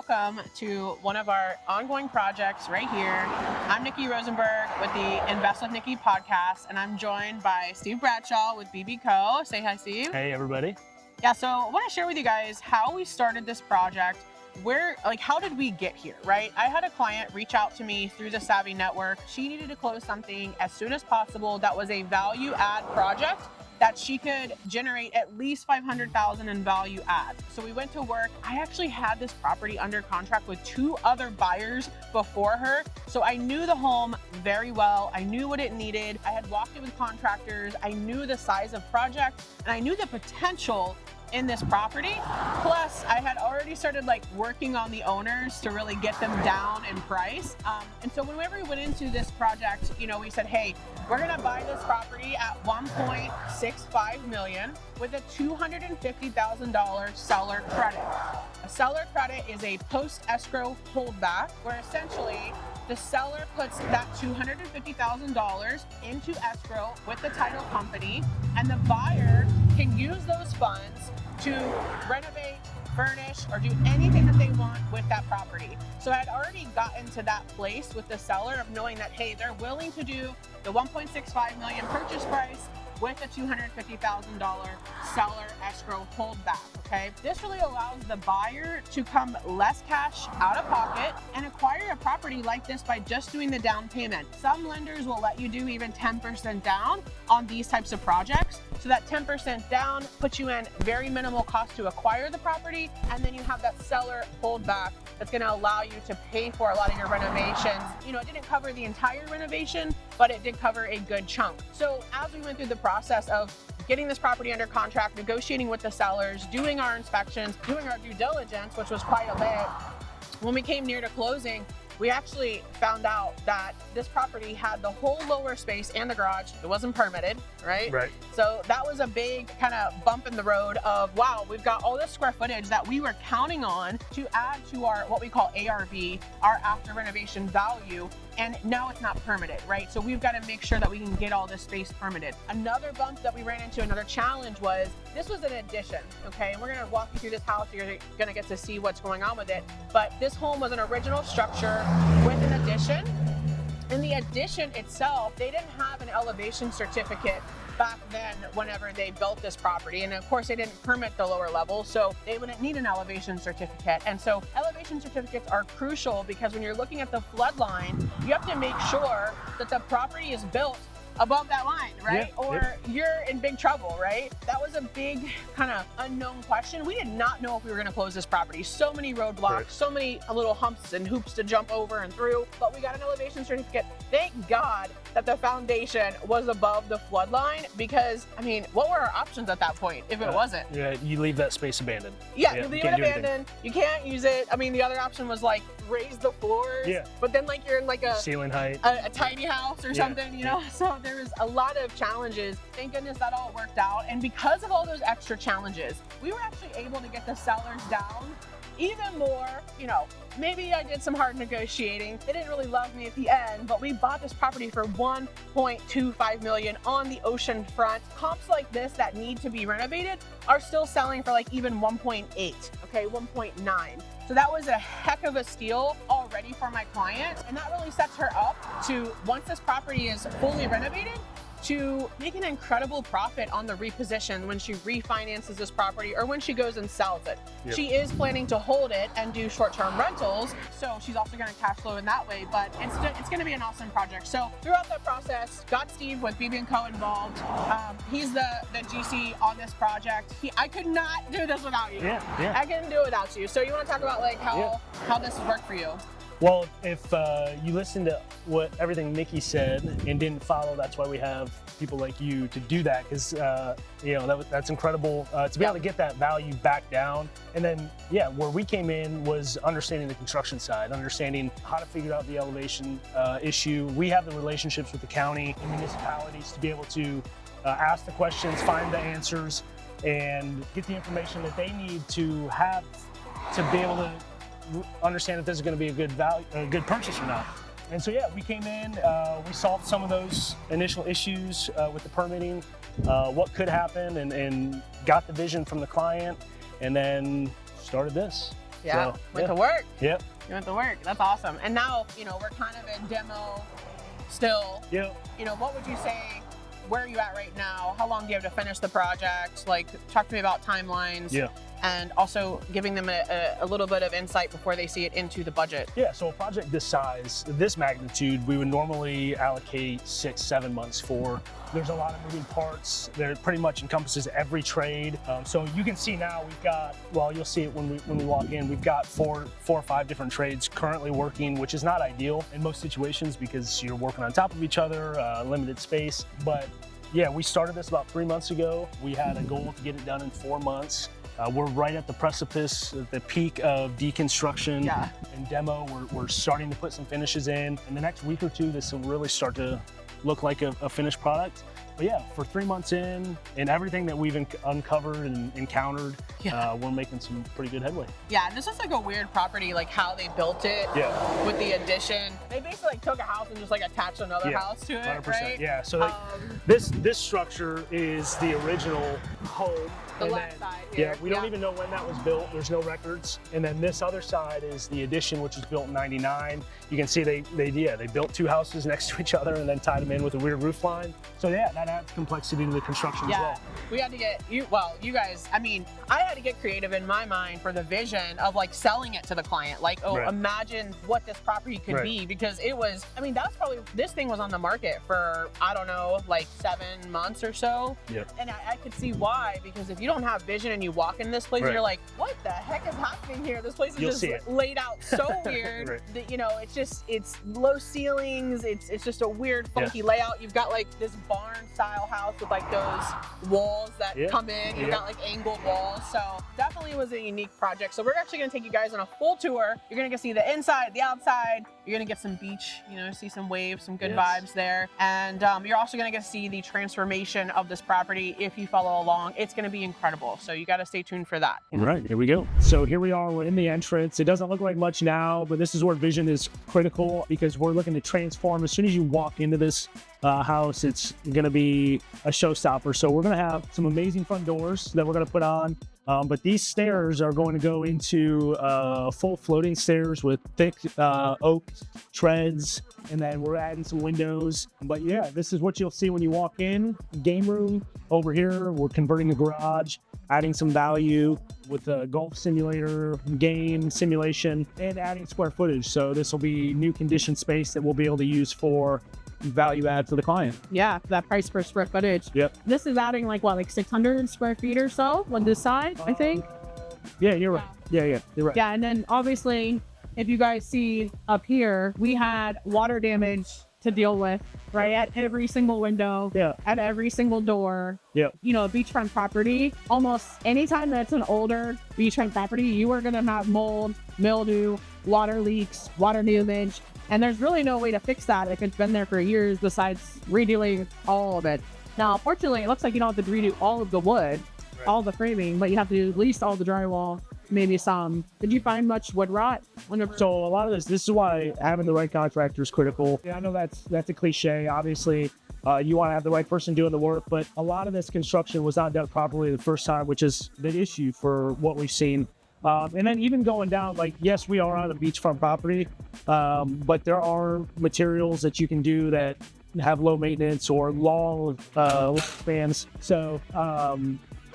welcome to one of our ongoing projects right here. I'm Nikki Rosenberg with the Invest with Nikki podcast, and I'm joined by Steve Bradshaw with BB Co. Say hi, Steve. Hey, everybody. Yeah, so I want to share with you guys how we started this project. How did we get here, right? I had a client reach out to me through the Savvy Network. She needed to close something as soon as possible that was a value add project that she could generate at least $500,000 in value add. So we went to work. I actually had this property under contract with 2 other buyers before her. So I knew the home very well. I knew what it needed. I had walked it with contractors. I knew the size of project and I knew the potential in this property. Plus, I had already started working on the owners to really get them down in price. And so whenever we went into this project, we said, hey, we're gonna buy this property at $1.65 million with a $250,000 seller credit. A seller credit is a post-escrow holdback where essentially the seller puts that $250,000 into escrow with the title company, and the buyer can use those funds to renovate, furnish, or do anything that they want with that property. So I had already gotten to that place with the seller of knowing that, hey, they're willing to do the $1.65 million purchase price with a $250,000 seller escrow holdback, okay? This really allows the buyer to come less cash out of pocket and acquire a property like this by just doing the down payment. Some lenders will let you do even 10% down on these types of projects. So that 10% down puts you in very minimal cost to acquire the property, and then you have that seller holdback that's gonna allow you to pay for a lot of your renovations. It didn't cover the entire renovation, but it did cover a good chunk. So as we went through the process of getting this property under contract, negotiating with the sellers, doing our inspections, doing our due diligence, which was quite a bit, when we came near to closing, we actually found out that this property had the whole lower space and the garage. It wasn't permitted, right? Right. So that was a big kind of bump in the road of, wow, we've got all this square footage that we were counting on to add to our, what we call ARV, our after renovation value, and now it's not permitted, right? So we've got to make sure that we can get all this space permitted. Another bump that we ran into, another challenge was, this was an addition, okay? And we're gonna walk you through this house, you're gonna get to see what's going on with it. But this home was an original structure with an addition. In the addition itself, they didn't have an elevation certificate back then whenever they built this property. And of course they didn't permit the lower level, so they wouldn't need an elevation certificate. And so elevation certificates are crucial because when you're looking at the flood line, you have to make sure that the property is built above that line, right? You're in big trouble, right? That was a big kind of unknown question. We did not know if we were gonna close this property. So many roadblocks, so many little humps and hoops to jump over and through, but we got an elevation certificate. Thank God that the foundation was above the flood line, because, what were our options at that point if it wasn't? Yeah, you leave that space abandoned. Yeah, you leave it abandoned. You can't use it. The other option was raise the floors, but then you're in a ceiling height, a tiny house or something, So there was a lot of challenges. Thank goodness that all worked out. And because of all those extra challenges, we were actually able to get the sellers down even more. Maybe I did some hard negotiating. They didn't really love me at the end, but we bought this property for $1.25 million on the Oceanfront. Comps like this that need to be renovated are still selling for even 1.8, okay, 1.9. So that was a heck of a steal already for my client. And that really sets her up to, once this property is fully renovated, to make an incredible profit on the reposition when she refinances this property or when she goes and sells it. Yep. She is planning to hold it and do short-term rentals, so she's also going to cash flow in that way, but it's going to be an awesome project. So throughout that process, got Steve with BB & Co. involved. He's the GC on this project. I could not do this without you. Yeah. I couldn't do it without you. So you want to talk about how this has worked for you? Well, if you listen to everything Nikki said and didn't follow, that's why we have people like you to do that, because that's incredible to be able to get that value back down. And then where we came in was understanding the construction side, understanding how to figure out the elevation issue. We have the relationships with the county and municipalities to be able to ask the questions, find the answers, and get the information that they need to have to be able to understand if this is going to be a good purchase or not. And so we came in, we solved some of those initial issues with the permitting, what could happen, and got the vision from the client, and then started this. Yeah, So, went to work. Yep. You went to work. That's awesome. And now, you know, we're kind of in demo still. Yep. You know, what would you say, where are you at right now? How long do you have to finish the project? Like, talk to me about timelines. Yeah. And also giving them a little bit of insight before they see it into the budget. Yeah, so a project this size, this magnitude, we would normally allocate 6-7 months for. There's a lot of moving parts. There pretty much encompasses every trade. So you can see now we've got, well, you'll see it when we walk in, we've got four or five different trades currently working, which is not ideal in most situations because you're working on top of each other, limited space. But yeah, we started this about 3 months ago. We had a goal to get it done in 4 months. We're right at the precipice, at the peak of deconstruction and demo. We're starting to put some finishes in. In the next week or two, this will really start to look like a finished product. But yeah, for 3 months in, and everything that we've uncovered and encountered, we're making some pretty good headway. Yeah, and this is like a weird property, like how they built it with the addition. They basically like took a house and just like attached another house to it, 100%. right? Yeah, so like, this structure is the original home. The left side here. Yeah, we don't even know when that was built. There's no records. And then this other side is the addition, which was built in '99. You can see they built two houses next to each other and then tied them in with a weird roof line. So yeah, that adds complexity to the construction as well. We had to get, you guys, I mean, I had to get creative in my mind for the vision of like selling it to the client. Like, imagine what this property could be, because it was, I mean, that's probably, this thing was on the market for, I don't know, like 7 months or so. Yep. And I could see why, because if you don't have vision and you walk in this place, you're like, what the heck is happening here? This place is just laid out so weird that, you know, it's low ceilings. It's just a weird, funky layout. You've got like this barn style house with like those walls that come in. You've got like angled walls. So definitely was a unique project. So we're actually going to take you guys on a full tour. You're going to see the inside, the outside. You're going to get some beach, you know, see some waves, some good vibes there. And you're also going to get to see the transformation of this property if you follow along. It's going to be incredible. So you got to stay tuned for that. All right, here we go. So here we are, we're in the entrance. It doesn't look like much now, but this is where vision is critical because we're looking to transform. As soon as you walk into this house, it's going to be a showstopper. So we're going to have some amazing front doors that we're going to put on. But these stairs are going to go into full floating stairs with thick oak treads, and then we're adding some windows. But yeah, this is what you'll see when you walk in. Game room over here. We're converting the garage, adding some value with a golf simulator, game simulation, and adding square footage. So this will be new conditioned space that we'll be able to use for value add for the client. Yeah, that price per square footage. Yep. This is adding like what, like 600 square feet or so on this side, I think. Yeah, you're right. Yeah, you're right. Yeah, and then obviously, if you guys see up here, we had water damage to deal with, right? At every single window, at every single door. Yeah. You know, a beachfront property, almost anytime that's an older beachfront property, you are gonna have mold, mildew, water leaks, water damage. And there's really no way to fix that if it's been there for years besides redoing all of it. Now, fortunately, it looks like you don't have to redo all of the wood, all the framing, but you have to do at least all the drywall, maybe some. Did you find much wood rot? So a lot of this is why having the right contractor is critical. Yeah, I know that's a cliche. Obviously, you want to have the right person doing the work, but a lot of this construction was not done properly the first time, which is the issue for what we've seen. And then even going down, like, yes, we are on a beachfront property, but there are materials that you can do that have low maintenance or long spans. So,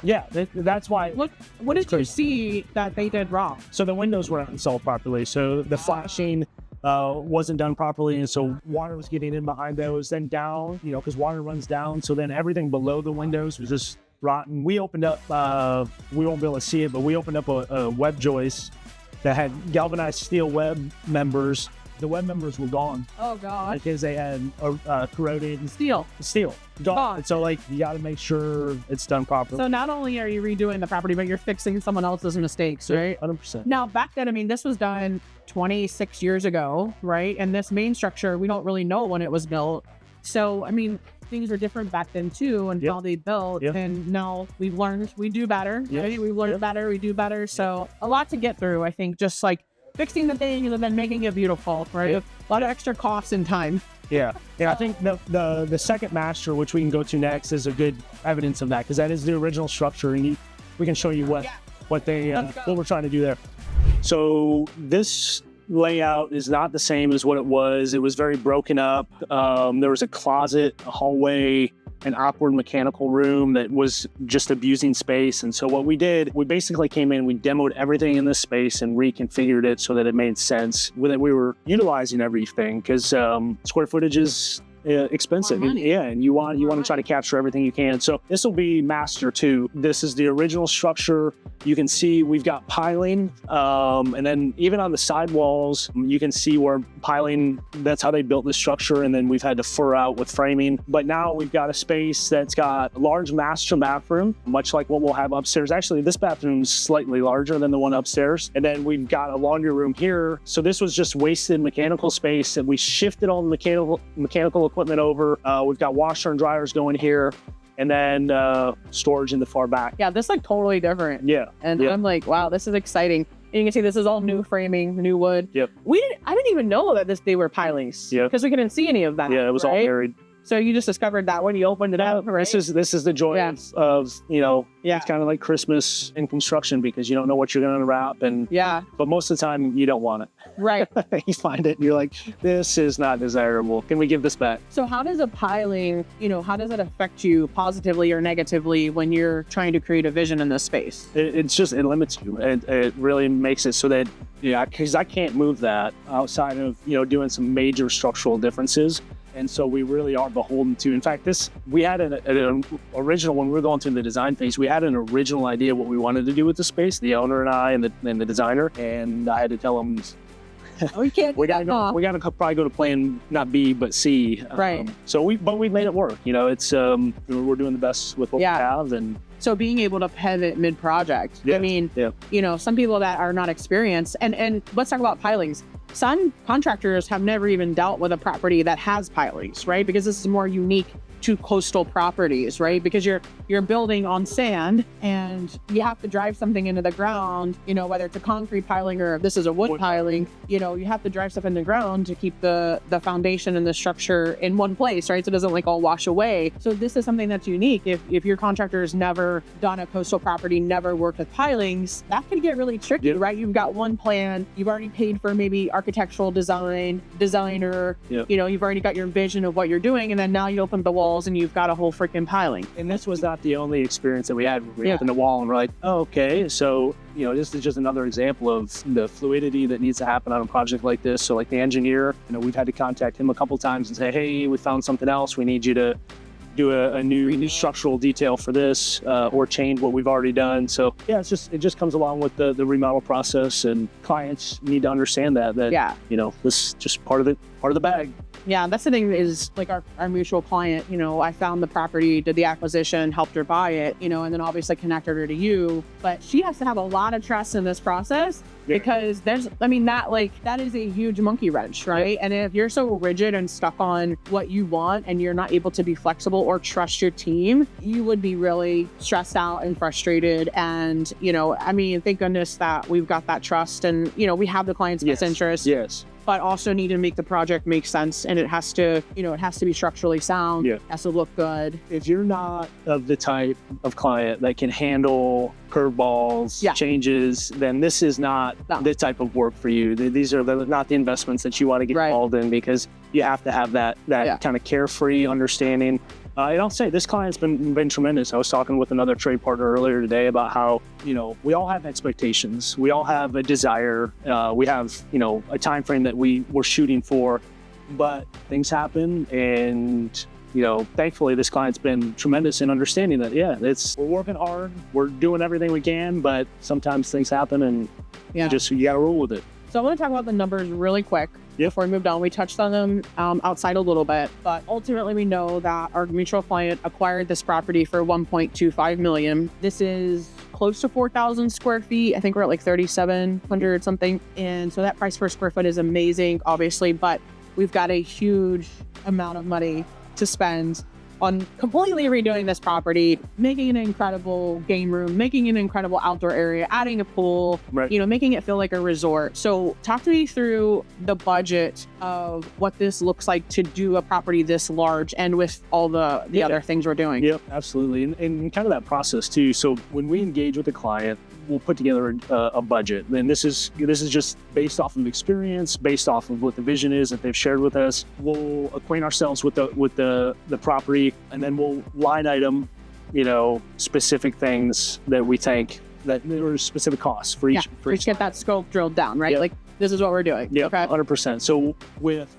yeah, that's why. Look, what did you see that they did wrong? So the windows were not installed properly. So the flashing wasn't done properly, and so water was getting in behind those. Then down, you know, because water runs down. So then everything below the windows was just rotten. We opened up, we won't be able to see it, but we opened up a web joist that had galvanized steel web members. The web members were gone. Oh God! Because they had corroded steel gone. And so like you got to make sure it's done properly. So not only are you redoing the property, but you're fixing someone else's mistakes, right? 100%. Now back then, I mean, this was done 26 years ago, right? And this main structure, we don't really know when it was built. So I mean, things were different back then too, and how they built. And now we've learned we do better. Right? We've learned better. We do better. So a lot to get through. I think just like fixing the thing and then making it beautiful, right? A lot of extra costs and time. Yeah, I think the second master, which we can go to next, is a good evidence of that because that is the original structure, and we can show you what we're trying to do there. So this layout is not the same as what it was. It was very broken up. There was a closet, a hallway, an awkward mechanical room that was just abusing space. And so what we did, we basically came in, we demoed everything in this space and reconfigured it so that it made sense, that we were utilizing everything, because square footage is expensive. And you want to try to capture everything you can. So this will be master 2. This is the original structure. You can see we've got piling, and then even on the side walls, you can see where piling, that's how they built this structure. And then we've had to fur out with framing. But now we've got a space that's got a large master bathroom, much like what we'll have upstairs. Actually, this bathroom's slightly larger than the one upstairs. And then we've got a laundry room here. So this was just wasted mechanical space, and we shifted all the mechanical equipment over. We've got washer and dryers going here, and then storage in the far back. Yeah, this is like totally different. Yeah. And I'm like, wow, this is exciting. And you can see this is all new framing, new wood. Yep. I didn't even know that they were pilings. Yeah. Because we couldn't see any of that. Yeah, it was all buried. So you just discovered that when you opened it up, right? This is the joy of it's kind of like Christmas in construction, because you don't know what you're going to unwrap, but most of the time you don't want it. Right. You find it and you're like, this is not desirable. Can we give this back? So how does a piling, how does it affect you positively or negatively when you're trying to create a vision in this space? It limits you. It really makes it so that, because I can't move that outside of, doing some major structural differences. And so we really are beholden to, in fact, we had an original, when we were going through the design phase, we had an original idea what we wanted to do with the space, the owner and I and the designer. And I had to tell them, we can't. we gotta probably go to plan not B but C. Right. But we made it work. It's we're doing the best with what we have. And so being able to pivot mid-project. Yeah. I mean, some people that are not experienced, and let's talk about pilings. Some contractors have never even dealt with a property that has pilings, right? Because this is more unique to coastal properties, right? Because you're building on sand and you have to drive something into the ground, whether it's a concrete piling or if this is a wood piling, you have to drive stuff in the ground to keep the foundation and the structure in one place, right? So it doesn't like all wash away. So this is something that's unique. If your contractor has never done a coastal property, never worked with pilings, that can get really tricky, right? You've got one plan, you've already paid for maybe architectural designer, you've already got your vision of what you're doing, and then now you open the wall and you've got a whole freaking piling. And this was not the only experience that we had. We opened the wall and we're like, oh, okay, so this is just another example of the fluidity that needs to happen on a project like this. So like the engineer, we've had to contact him a couple times and say, hey, we found something else. We need you to do a new structural detail for this, or change what we've already done. So it just comes along with the remodel process, and clients need to understand that this is just part of the bag. Yeah, that's the thing is like our mutual client, I found the property, did the acquisition, helped her buy it, and then obviously connected her to you. But she has to have a lot of trust in this process because that is a huge monkey wrench, right? And if you're so rigid and stuck on what you want and you're not able to be flexible or trust your team, you would be really stressed out and frustrated. And, thank goodness that we've got that trust and, we have the client's best interest. Yes. But also need to make the project make sense, and it has to be structurally sound. Yeah. It has to look good. If you're not of the type of client that can handle curveballs, changes, then this is not the type of work for you. These are not the investments that you want to get involved in, because you have to have that kind of carefree understanding. And I'll say this client's been tremendous. I was talking with another trade partner earlier today about how, we all have expectations. We all have a desire. We have, a time frame that we're shooting for, but things happen. And, thankfully this client's been tremendous in understanding that, we're working hard. We're doing everything we can, but sometimes things happen and you got to roll with it. So I want to talk about the numbers really quick. Before we moved on, we touched on them outside a little bit, but ultimately we know that our mutual client acquired this property for $1.25 million. This is close to 4,000 square feet. I think we're at like 3,700 something. And so that price per square foot is amazing, obviously, but we've got a huge amount of money to spend on completely redoing this property, making an incredible game room, making an incredible outdoor area, adding a pool, making it feel like a resort. So talk to me through the budget of what this looks like to do a property this large and with all the other things we're doing. Yep, absolutely. And kind of that process too. So when we engage with the client, we'll put together a budget. And this is just based off of experience, based off of what the vision is that they've shared with us. We'll acquaint ourselves with the property, and then we'll line item, specific things that we think that there are specific costs for each. For each get that scope drilled down, right? Yep. Like this is what we're doing. Yeah, okay. 100%. So with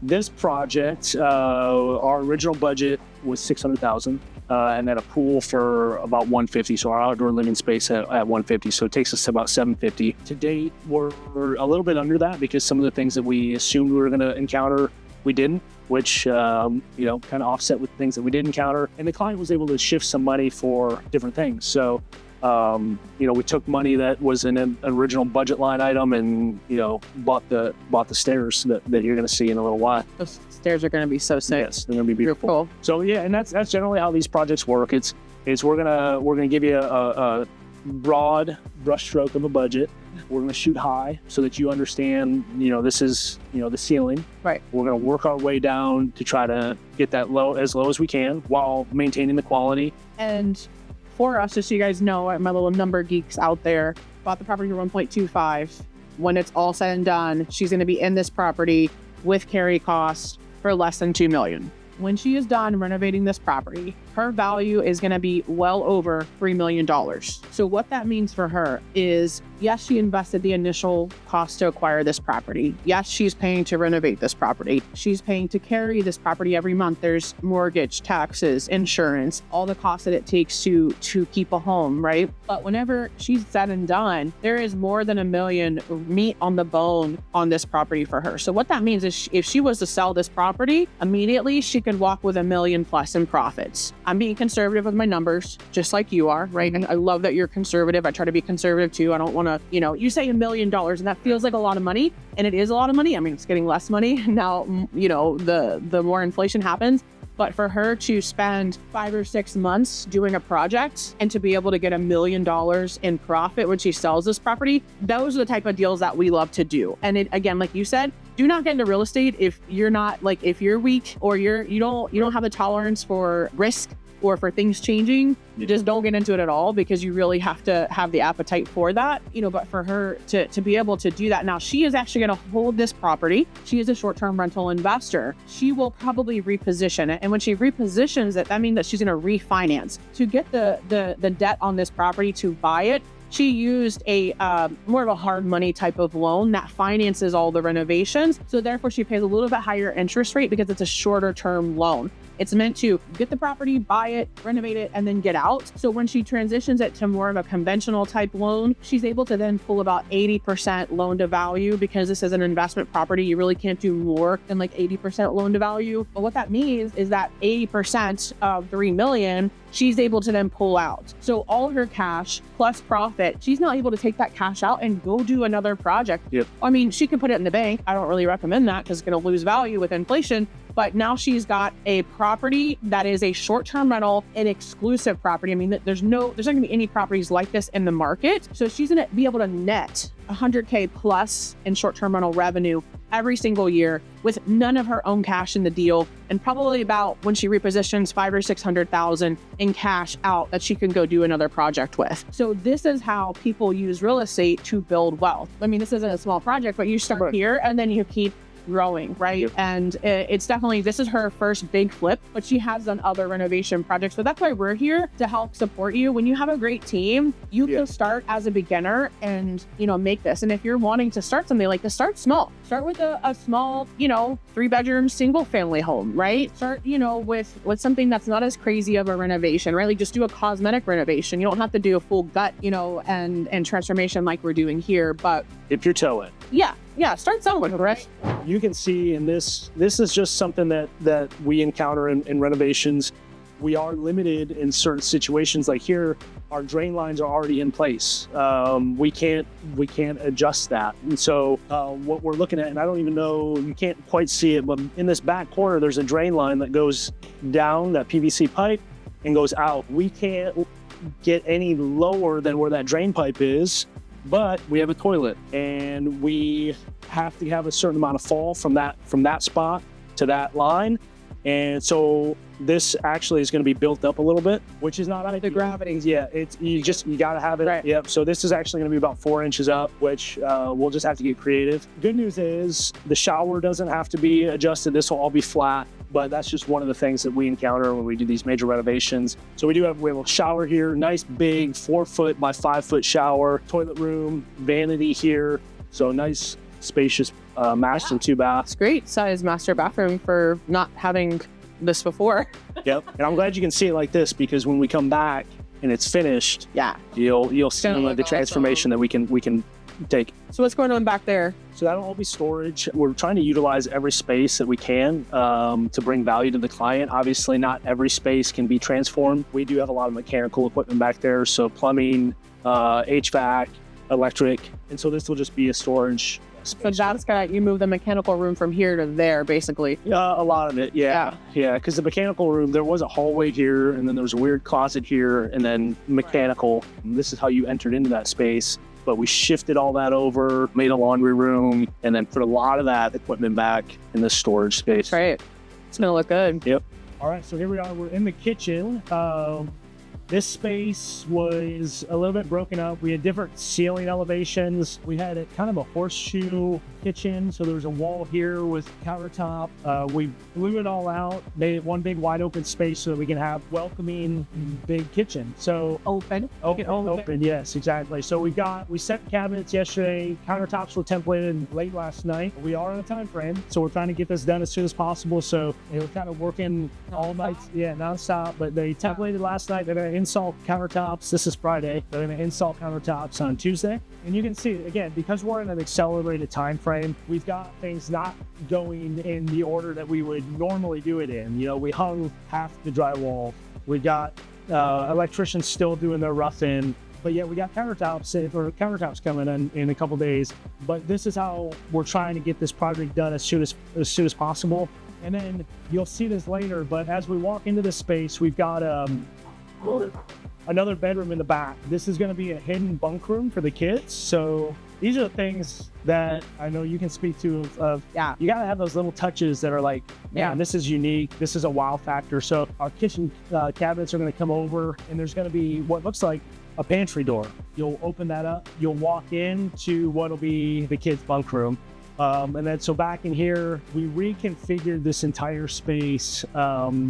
this project, our original budget was $600,000, and then a pool for about $150,000. So our outdoor living space at $150,000. So it takes us to about $750,000. To date, we're a little bit under that because some of the things that we assumed we were going to encounter, we didn't, which kind of offset with things that we did encounter. And the client was able to shift some money for different things. So we took money that was in an original budget line item and, bought the stairs that you're going to see in a little while. Those stairs are going to be so sick. Yes, they're going to be beautiful. Cool. So yeah, and that's generally how these projects work. It's we're gonna give you a broad brushstroke of a budget. We're gonna shoot high so that you understand, this is, the ceiling. Right. We're gonna work our way down to try to get that low as we can while maintaining the quality. And for us, just so you guys know, my little number geeks out there, bought the property for 1.25. When it's all said and done, she's going to be in this property with carry costs for less than $2 million. When she is done renovating this property, her value is going to be well over $3 million. So what that means for her is, yes, she invested the initial cost to acquire this property. Yes, she's paying to renovate this property. She's paying to carry this property every month. There's mortgage, taxes, insurance, all the costs that it takes to keep a home, right? But whenever she's said and done, there is more than $1 million meat on the bone on this property for her. So what that means is if she was to sell this property, immediately she could walk with $1 million plus in profits. I'm being conservative with my numbers, just like you are, right? And I love that you're conservative. I try to be conservative too. I don't want to, you say $1 million and that feels like a lot of money, and it is a lot of money. I mean, it's getting less money now, the more inflation happens. But for her to spend 5 or 6 months doing a project and to be able to get $1 million in profit when she sells this property, those are the type of deals that we love to do. And it, again, like you said, do not get into real estate if you're not if you're weak or you don't have the tolerance for risk or for things changing. You just don't get into it at all, because you really have to have the appetite for that, but for her to be able to do that. Now, she is actually going to hold this property. She is a short-term rental investor. She will probably reposition it. And when she repositions it, that means that she's going to refinance. To get the debt on this property to buy it, she used a more of a hard money type of loan that finances all the renovations. So therefore, she pays a little bit higher interest rate because it's a shorter term loan. It's meant to get the property, buy it, renovate it, and then get out. So when she transitions it to more of a conventional type loan, she's able to then pull about 80% loan to value, because this is an investment property. You really can't do more than 80% loan to value. But what that means is that 80% of $3 million, she's able to then pull out. So all her cash plus profit, she's not able to take that cash out and go do another project. Yep. I mean, she can put it in the bank. I don't really recommend that because it's going to lose value with inflation. But now she's got a property that is a short-term rental, an exclusive property. I mean, there's not going to be any properties like this in the market. So she's going to be able to net $100K plus in short-term rental revenue every single year with none of her own cash in the deal, and probably about, when she repositions, $500,000 or $600,000 in cash out that she can go do another project with. So this is how people use real estate to build wealth. I mean, this isn't a small project, but you start here and then you keep growing, right? Yep. And it's definitely, this is her first big flip, but she has done other renovation projects. So that's why we're here, to help support you. When you have a great team, you can start as a beginner and, make this. And if you're wanting to start something like this, start small. Start with a small, 3-bedroom single family home, right? Start, with something that's not as crazy of a renovation, right? Like just do a cosmetic renovation. You don't have to do a full gut, and transformation like we're doing here, but Dip your toe in. Yeah, start somewhere, right? You can see in this is just something that we encounter in renovations. We are limited in certain situations. Like here, our drain lines are already in place. We can't adjust that. And so what we're looking at, and I don't even know, you can't quite see it, but in this back corner, there's a drain line that goes down, that PVC pipe, and goes out. We can't get any lower than where that drain pipe is, but we have a toilet, and we have to have a certain amount of fall from that spot to that line. And so this actually is going to be built up a little bit, which is not ideal. The gravity. Yeah, you got to have it. Right. Yep. So this is actually going to be about 4 inches up, which we'll just have to get creative. Good news is the shower doesn't have to be adjusted. This will all be flat, but that's just one of the things that we encounter when we do these major renovations. So we have a shower here, nice big 4 foot by 5 foot shower, toilet room, vanity here. So nice, spacious master 2 bath. It's great size master bathroom for not having this before. Yep. And I'm glad you can see it like this, because when we come back and it's finished, Yeah. you'll see Gonna look the transformation that we can take. So what's going on back there? So that'll all be storage. We're trying to utilize every space that we can to bring value to the client. Obviously, not every space can be transformed. We do have a lot of mechanical equipment back there, so plumbing, HVAC, electric, and so this will just be a storage So space. that's you move the mechanical room from here to there, basically. A lot of it, yeah. Because the mechanical room, there was a hallway here, and then there was a weird closet here, and then mechanical. And this is how you entered into that space. But we shifted all that over, made a laundry room, and then put a lot of that equipment back in the storage space. That's right. It's gonna look good. Yep. All right, so here we are. We're in the kitchen. This space was a little bit broken up. We had different ceiling elevations. We had kind of a horseshoe kitchen. So there was a wall here with countertop. We blew it all out, made it one big wide open space so that we can have welcoming big kitchen. So Open. open, yes, exactly. So we set cabinets yesterday. Countertops were templated late last night. We are on a time frame, so we're trying to get this done as soon as possible. So we're kind of working all night, nonstop. But they templated last night. They're going to install countertops. This is Friday. They're going to install countertops on Tuesday. And you can see, again, because we're in an accelerated time frame, we've got things not going in the order that we would normally do it in. We hung half the drywall. We got electricians still doing their rough in, but yeah, we got countertops coming in a couple days. But this is how we're trying to get this project done as soon as possible. And then you'll see this later, but as we walk into this space, we've got another bedroom in the back. This is going to be a hidden bunk room for the kids. So these are the things that I know you can speak to of you got to have those little touches that are like, man, this is unique. This is a wow factor. So our kitchen cabinets are going to come over, and there's going to be what looks like a pantry door. You'll open that up. You'll walk into what'll be the kids' bunk room. And then so back in here, we reconfigured this entire space.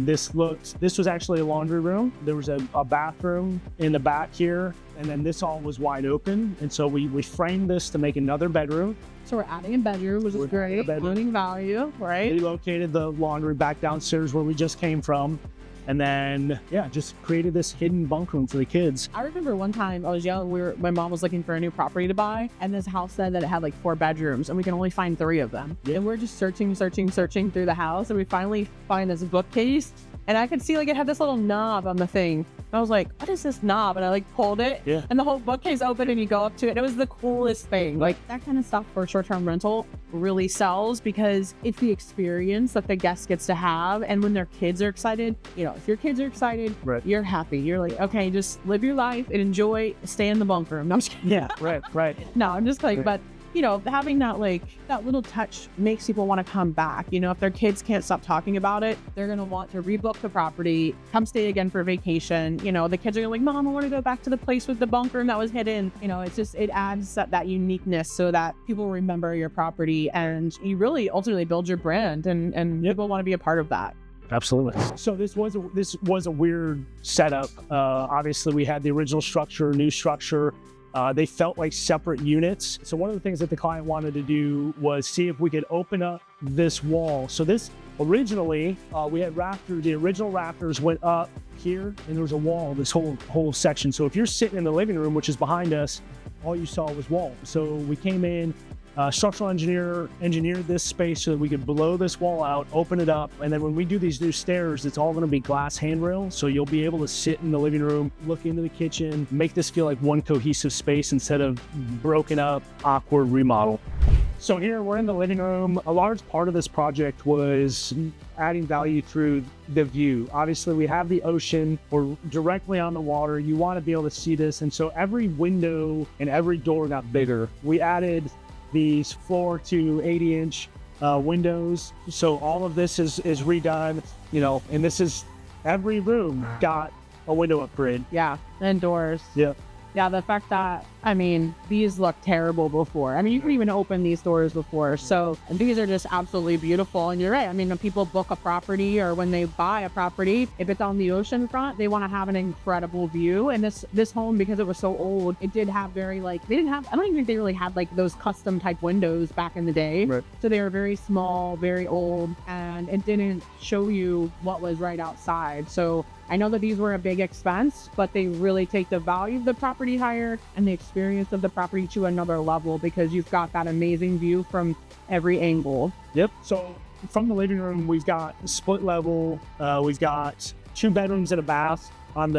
This was actually a laundry room. There was a bathroom in the back here, and then this all was wide open. And so we framed this to make another bedroom. So we're adding a bedroom, which is great. Loading value, right? Relocated the laundry back downstairs where we just came from. And then, just created this hidden bunk room for the kids. I remember one time I was young, my mom was looking for a new property to buy, and this house said that it had like 4 bedrooms, and we can only find 3 of them. And we're just searching through the house, and we finally find this bookcase, and I could see like it had this little knob on the thing. And I was like, what is this knob? And I like pulled it, and the whole bookcase opened, and you go up to it. It was the coolest thing. Like that kind of stuff for short-term rental really sells, because it's the experience that the guest gets to have. And when their kids are excited, if your kids are excited, you're happy. You're like, okay, just live your life and enjoy, stay in the bunk room. No, I'm just kidding. Yeah, right. No, I'm just like, but having that little touch makes people want to come back. If their kids can't stop talking about it, they're going to want to rebook the property, come stay again for vacation. The kids are like, Mom, I want to go back to the place with the bunk room that was hidden. It adds that uniqueness so that people remember your property, and you really ultimately build your brand, and people want to be a part of that. Absolutely. So this was a weird setup. Obviously, we had the original structure, new structure. They felt like separate units. So one of the things that the client wanted to do was see if we could open up this wall. So this originally, we had rafters. The original rafters went up here, and there was a wall, this whole section. So if you're sitting in the living room, which is behind us, all you saw was wall. So we came in, structural engineer engineered this space so that we could blow this wall out, open it up, and then when we do these new stairs, it's all going to be glass handrail, so you'll be able to sit in the living room, look into the kitchen, make this feel like one cohesive space instead of broken up, awkward remodel. So here we're in the living room. A large part of this project was adding value through the view. Obviously, we have the ocean. We're directly on the water. You want to be able to see this, and so every window and every door got bigger. We added these 4 to 80-inch windows. So all of this is redone, and this is every room got a window upgrade. Yeah, and doors. Yeah. Yeah, the fact that, these look terrible before. You can even open these doors before. So these are just absolutely beautiful. And you're right. When people book a property or when they buy a property, if it's on the oceanfront, they want to have an incredible view. And this home, because it was so old, it did have I don't even think they really had like those custom type windows back in the day. Right. So they were very small, very old, and it didn't show you what was right outside. So I know that these were a big expense, but they really take the value of the property higher and the experience of the property to another level because you've got that amazing view from every angle. Yep. So from the living room, we've got split level. We've got 2 bedrooms and a bath on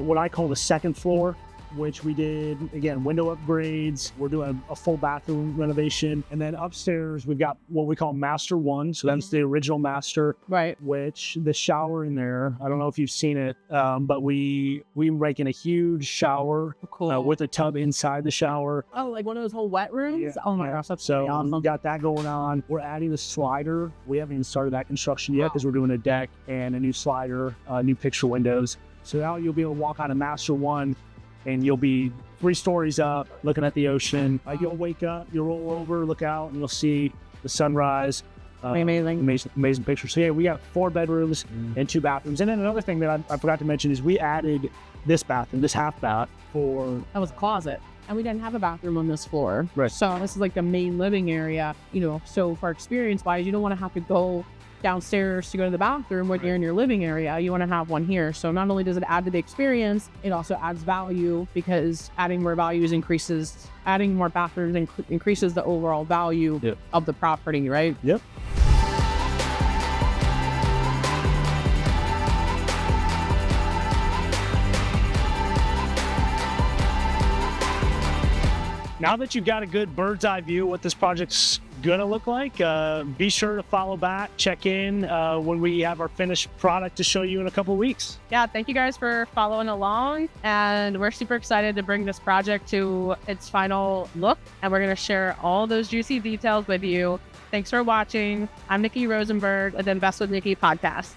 what I call the second floor, which we did, again, window upgrades. We're doing a full bathroom renovation. And then upstairs, we've got what we call Master 1. So that's the original master, right? Which the shower in there, I don't know if you've seen it, but we make in a huge shower with a tub inside the shower. Oh, like one of those whole wet rooms? Yeah. Oh my gosh, that's so awesome. We got that going on. We're adding a slider. We haven't even started that construction yet because we're doing a deck and a new slider, new picture windows. So now you'll be able to walk on a Master 1 and you'll be 3 stories up looking at the ocean. You'll wake up, you'll roll over, look out, and you'll see the sunrise. Amazing picture. So yeah, we got 4 bedrooms and 2 bathrooms. And then another thing that I forgot to mention is we added this bathroom, this half bath that was a closet. And we didn't have a bathroom on this floor. Right. So this is like the main living area, so for experience wise, you don't want to have to go downstairs to go to the bathroom when you're in your living area. You want to have one here. So not only does it add to the experience, it also adds value because adding more bathrooms increases the overall value of the property, right? Yep. Now that you've got a good bird's eye view of what this project's gonna look like, be sure to follow back, check in when we have our finished product to show you in a couple weeks. Yeah, thank you guys for following along, and we're super excited to bring this project to its final look, and we're gonna share all those juicy details with you. Thanks for watching. I'm Nikki Rosenberg of the Invest with Nikki podcast.